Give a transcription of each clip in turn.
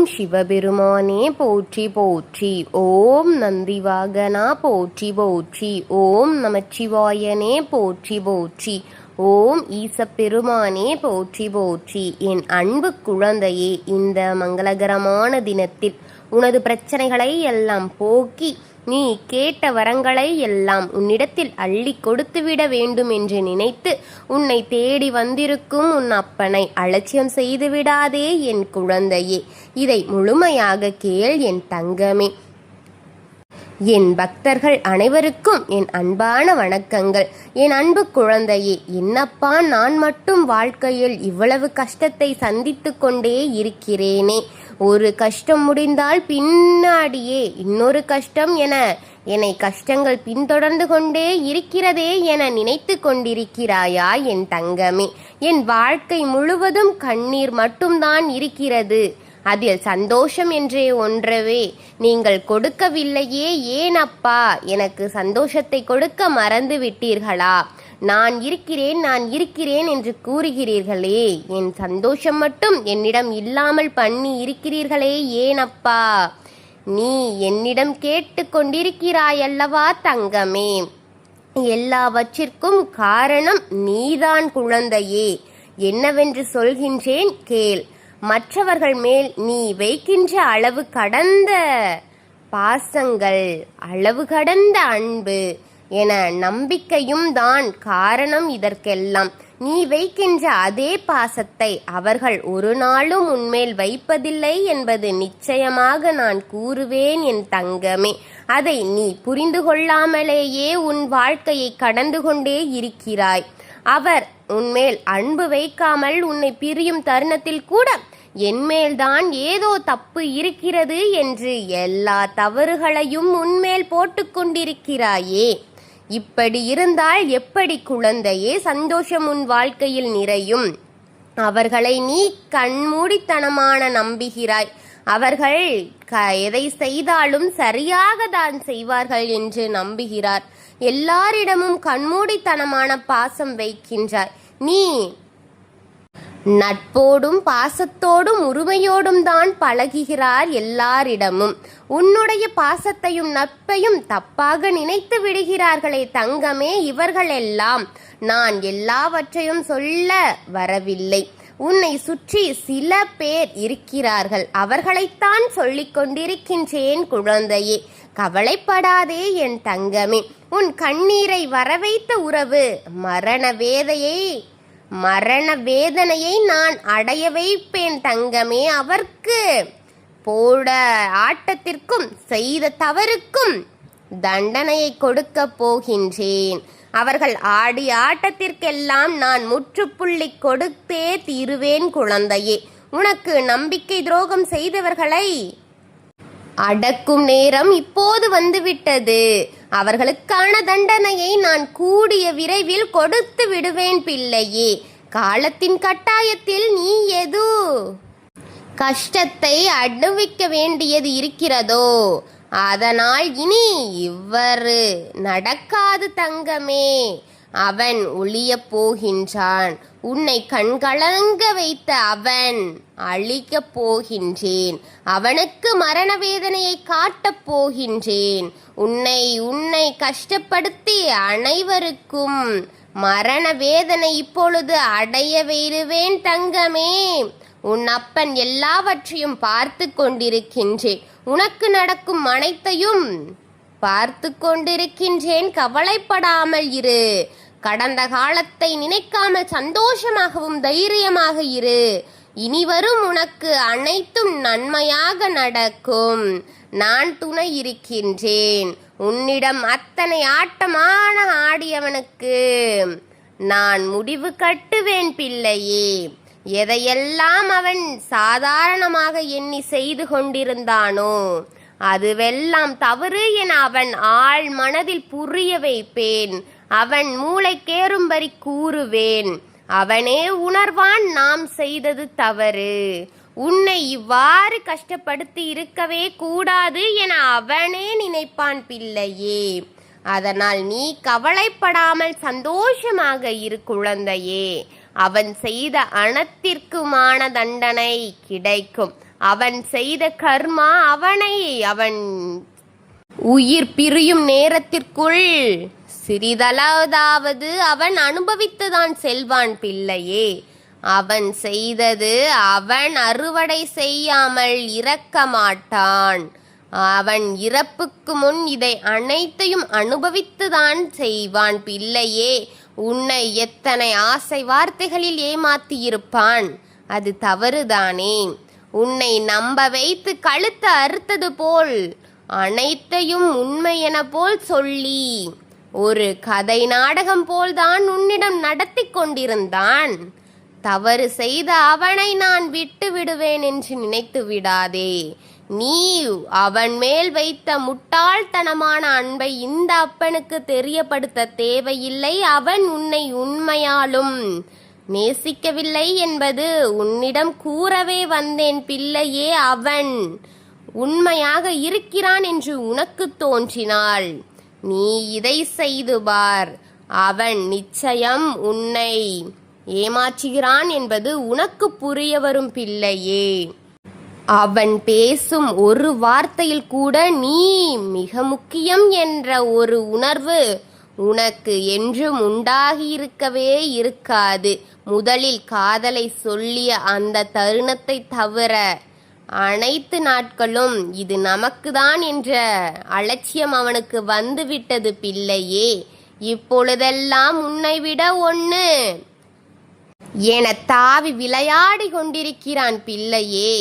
ஓம் சிவபெருமானே போற்றி போற்றி. ஓம் நந்திவாகனா போற்றி போற்றி. ஓம் நமச்சிவாயனே போற்றி போற்றி. ஓம் ஈசப்பெருமானே போற்றி போற்றி. என் அன்பு குழந்தையே, இந்த மங்களகரமான தினத்தில் உனது பிரச்சனைகளை எல்லாம் போக்கி நீ கேட்ட வரங்களை எல்லாம் உன்னிடத்தில் அள்ளி கொடுத்துவிட வேண்டும் என்று நினைத்து உன்னை தேடி வந்திருக்கும் உன் அப்பனை அலட்சியம் செய்து விடாதே என் குழந்தையே. இதை முழுமையாக கேள் என் தங்கமே. என் பக்தர்கள் அனைவருக்கும் என் அன்பான வணக்கங்கள். என் அன்பு குழந்தையே, என்னப்பா நான் மட்டும் வாழ்க்கையில் இவ்வளவு கஷ்டத்தை சந்தித்து கொண்டே இருக்கிறேனே, ஒரு கஷ்டம் முடிந்தால் பின்னாடியே இன்னொரு கஷ்டம் என என்னை கஷ்டங்கள் பின்தொடர்ந்து கொண்டே இருக்கிறதே என நினைத்து கொண்டிருக்கிறாயா என் தங்கமே? என் வாழ்க்கை முழுவதும் கண்ணீர் மட்டும்தான் இருக்கிறது. அதில் சந்தோஷம் என்றே ஒன்றவே நீங்கள் கொடுக்கவில்லையே, ஏனப்பா எனக்கு சந்தோஷத்தை கொடுக்க மறந்து விட்டீர்களா? நான் இருக்கிறேன் என்று கூறுகிறீர்களே, என் சந்தோஷம் மட்டும் என்னிடம் இல்லாமல் பண்ணி இருக்கிறீர்களே, ஏனப்பா? நீ என்னிடம் கேட்டு கொண்டிருக்கிறாயல்லவா தங்கமே? எல்லாவற்றிற்கும் காரணம் நீதான் குழந்தையே. என்னவென்று சொல்கின்றேன் கேள். மற்றவர்கள் மேல் நீ வைக்கின்ற அளவு கடந்த பாசங்கள், அளவு கடந்த அன்பு என நம்பிக்கையும் தான் காரணம் இதற்கெல்லாம். நீ வைக்கின்ற அதே பாசத்தை அவர்கள் ஒரு நாளும் உன்மேல் வைப்பதில்லை என்பது நிச்சயமாக நான் கூறுவேன் என் தங்கமே. அதை நீ புரிந்து கொள்ளாமலேயே உன் வாழ்க்கையை கடந்து கொண்டே இருக்கிறாய். அவர் உன்மேல் அன்பு வைக்காமல் உன்னை பிரியும் தருணத்தில் கூட என்மேல்தான் ஏதோ தப்பு இருக்கிறது என்று எல்லா தவறுகளையும் உன்மேல் போட்டுக்கொண்டிருக்கிறாயே. இப்படி இருந்தால் எப்படி குழந்தையே சந்தோஷம் உன் வாழ்க்கையில் நிறையும்? அவர்களை நீ கண்மூடித்தனமான நம்புகிறாய். அவர்கள் எதை செய்தாலும் சரியாக தான் செய்வார்கள் என்று நம்புகிறார். எல்லாரிடமும் கண்மூடித்தனமான பாசம் வைக்கின்றாய். நீ நட்போடும் பாசத்தோடும் உரிமையோடும் தான் பழகுகிறார் எல்லாரிடமும். உன்னுடைய பாசத்தையும் நட்பையும் தப்பாக நினைத்து விடுகிறார்களே தங்கமே. இவர்களெல்லாம் நான் எல்லாவற்றையும் சொல்ல வரவில்லை. உன்னை சுற்றி சில பேர் இருக்கிறார்கள், அவர்களைத்தான் சொல்லிக் கொண்டிருக்கின்றேன் குழந்தையே. கவலைப்படாதே என் தங்கமே. உன் கண்ணீரை வரவைத்த உறவு மரண வேதனையை நான் அடைய வைப்பேன் தங்கமே. அவர்க்கு போட ஆட்டத்திற்கும் செய்த தவறுக்கும் தண்டனையை கொடுக்க போகின்றேன். அவர்கள் ஆடிய ஆட்டத்திற்கெல்லாம் நான் முற்றுப்புள்ளி கொடுத்தே தீருவேன் குழந்தையே. உனக்கு நம்பிக்கை துரோகம் செய்தவர்களை அடக்கும் நேரம் இப்போது வந்துவிட்டது. அவர்களுக்கான தண்டனையை நான் கூடிய விரைவில் கொடுத்து விடுவேன் பிள்ளையே. காலத்தின் கட்டாயத்தில் நீ எது கஷ்டத்தை அனுபவிக்க வேண்டியது இருக்கிறதோ, அதனால் இனி இவ்வாறு நடக்காது தங்கமே. அவன் ஒளிய போகின்றான். உன்னை கண்கலங்க வைத்த அவன் அழிக்கப் போகின்றேன். அவனுக்கு மரண வேதனையை காட்டப் போகின்றேன். உன்னை கஷ்டப்படுத்தி அனைவருக்கும் மரண வேதனை இப்பொழுது அடைய விடுவேன் தங்கமே. உன் அப்பன் எல்லாவற்றையும் பார்த்து கொண்டிருக்கின்றேன். உனக்கு நடக்கும் அனைத்தையும் பார்த்து கொண்டிருக்கின்றேன். கவலைப்படாமல் இரு. கடந்த காலத்தை நினைக்காமல் சந்தோஷமாகவும் தைரியமாக இரு. இனி வரும் உனக்கு அனைத்தும் நன்மையாக நடக்கும். நான் துணை இருக்கின்றேன். உன்னிடம் அத்தனை ஆட்டமான ஆடியவனுக்கு நான் முடிவு கட்டுவேன் பிள்ளையே. எதையெல்லாம் அவன் சாதாரணமாக எண்ணி செய்து கொண்டிருந்தானோ அதுவெல்லாம் தவறு என அவன் ஆழ் மனதில் புரிய வைப்பேன். அவன் மூளைக்கேறும்படி கூறுவேன். அவனே உணர்வான் நாம் செய்தது தவறு. உன்னை இவ்வாறு கஷ்டப்படுத்தி இருக்கவே கூடாது என அவனே நினைப்பான் பிள்ளையே. அதனால் நீ கவலைப்படாமல் சந்தோஷமாக இரு குழந்தையே. அவன் செய்த அனைத்திற்குமான தண்டனை கிடைக்கும். அவன் செய்த கர்மா அவன் உயிர் பிரியும் நேரத்திற்குள் சிறிதளவாவது அவன் அனுபவித்துதான் செல்வான் பிள்ளையே. அவன் செய்தது அவன் அறுவடை செய்யாமல் இறக்க மாட்டான். அவன் இறப்புக்கு முன் இதை அனைத்தையும் அனுபவித்துதான் செய்வான் பிள்ளையே. உன்னை எத்தனை ஆசை வார்த்தைகளில் ஏமாத்தியிருப்பான். அது தவறுதானே? உன்னை நம்ப வைத்து கழுத்து அறுத்தது போல் அனைத்தையும் உண்மை என போல் சொல்லி ஒரு கதை நாடகம் போல்தான் உன்னிடம் நடத்தி கொண்டிருந்தான். தவறு செய்த அவனை நான் விட்டு விடுவேன் என்று நினைத்து விடாதே. நீ அவன் மேல் வைத்த முட்டாள்தனமான அன்பை இந்த அப்பனுக்கு தெரியப்படுத்த தேவையில்லை. அவன் உன்னை உண்மையாலும் நேசிக்கவில்லை என்பது உன்னிடம் கூறவே வந்தேன் பிள்ளையே. அவன் உண்மையாக இருக்கிறான் என்று உனக்கு தோன்றினால் நீ இதை செய்து பார். அவன் நிச்சயம் உன்னை ஏமாற்றுகிறான் என்பது உனக்கு புரிய வரும் பிள்ளையே. அவன் பேசும் ஒரு வார்த்தையில் கூட நீ மிக முக்கியம் என்ற ஒரு உணர்வு உனக்கு என்றும் உண்டாகி இருக்கவே இருக்காது. முதலில் காதலை சொல்லிய அந்த தருணத்தை தவிர அனைத்து நாட்களும் இது நமக்குதான் என்ற அலட்சியம் அவனுக்கு வந்துவிட்டது பிள்ளையே. இப்பொழுதெல்லாம் உன்னை விட ஒன்று என தாவி விளையாடி கொண்டிருக்கிறான் பிள்ளையே.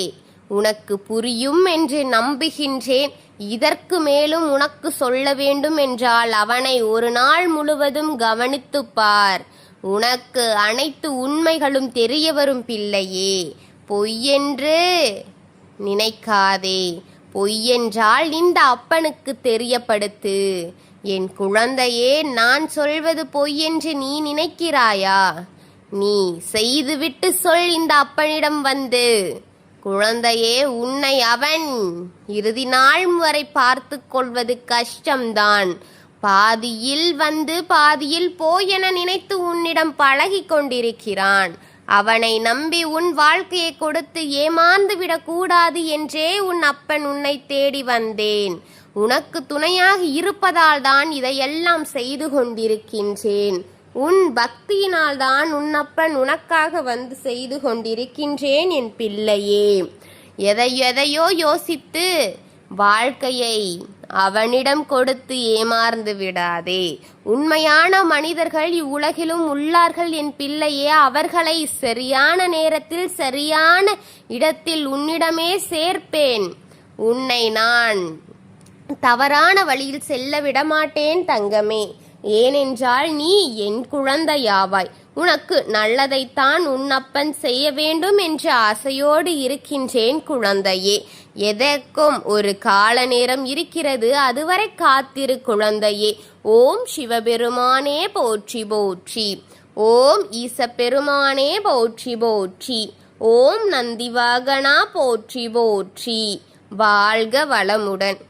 உனக்கு புரியும் என்று நம்புகின்றேன். இதற்கு மேலும் உனக்கு சொல்ல வேண்டும் என்றால் அவனை ஒரு நாள் முழுவதும் கவனித்துப் பார். உனக்கு அனைத்து உண்மைகளும் தெரிய வரும் பிள்ளையே. பொய்யென்று நினைக்காதே. பொய்யென்றால் இந்த அப்பனுக்கு தெரியப்படுத்து. என் குழந்தையே, நான் சொல்வது பொய்யென்று நீ நினைக்கிறாயா? நீ செய்துவிட்டு சொல் இந்த அப்பனிடம் வந்து. குழந்தையே, உன்னை அவன் இறுதி நாள் வரை பார்த்து கொள்வது கஷ்டம்தான். பாதியில் வந்து பாதியில் போய் என நினைத்து உன்னிடம் பழகி கொண்டிருக்கிறான். அவனை நம்பி உன் வாழ்க்கையை கொடுத்து ஏமாந்து விடக்கூடாது என்றே உன் அப்பன் உன்னை தேடி வந்தேன். உனக்கு துணையாக இருப்பதால் தான் இதையெல்லாம் செய்து கொண்டிருக்கின்றேன். உன் பக்தியினால் தான் உன் அப்பன் உனக்காக வந்து செய்து கொண்டிருக்கின்றேன் என் பிள்ளையே. எதையோ யோசித்து வாழ்க்கையை அவனிடம் கொடுத்து ஏமாந்து விடாதே. உண்மையான மனிதர்கள் இவ்வுலகிலும் உள்ளார்கள் என் பிள்ளையே. அவர்களை சரியான நேரத்தில் சரியான இடத்தில் உன்னிடமே சேர்ப்பேன். உன்னை நான் தவறான வழியில் செல்ல விடமாட்டேன் தங்கமே. ஏனென்றால் நீ என் குழந்தையாவாய். உனக்கு நல்லதைத்தான் உன் அப்பன் செய்ய வேண்டும் என்ற ஆசையோடு இருக்கின்றேன் குழந்தையே. எதற்கும் ஒரு கால நேரம் இருக்கிறது. அதுவரை காத்திரு குழந்தையே. ஓம் சிவபெருமானே போற்றி போற்றி. ஓம் ஈசப்பெருமானே போற்றி போற்றி. ஓம் நந்திவாகனா போற்றி போற்றி. வாழ்க வளமுடன்.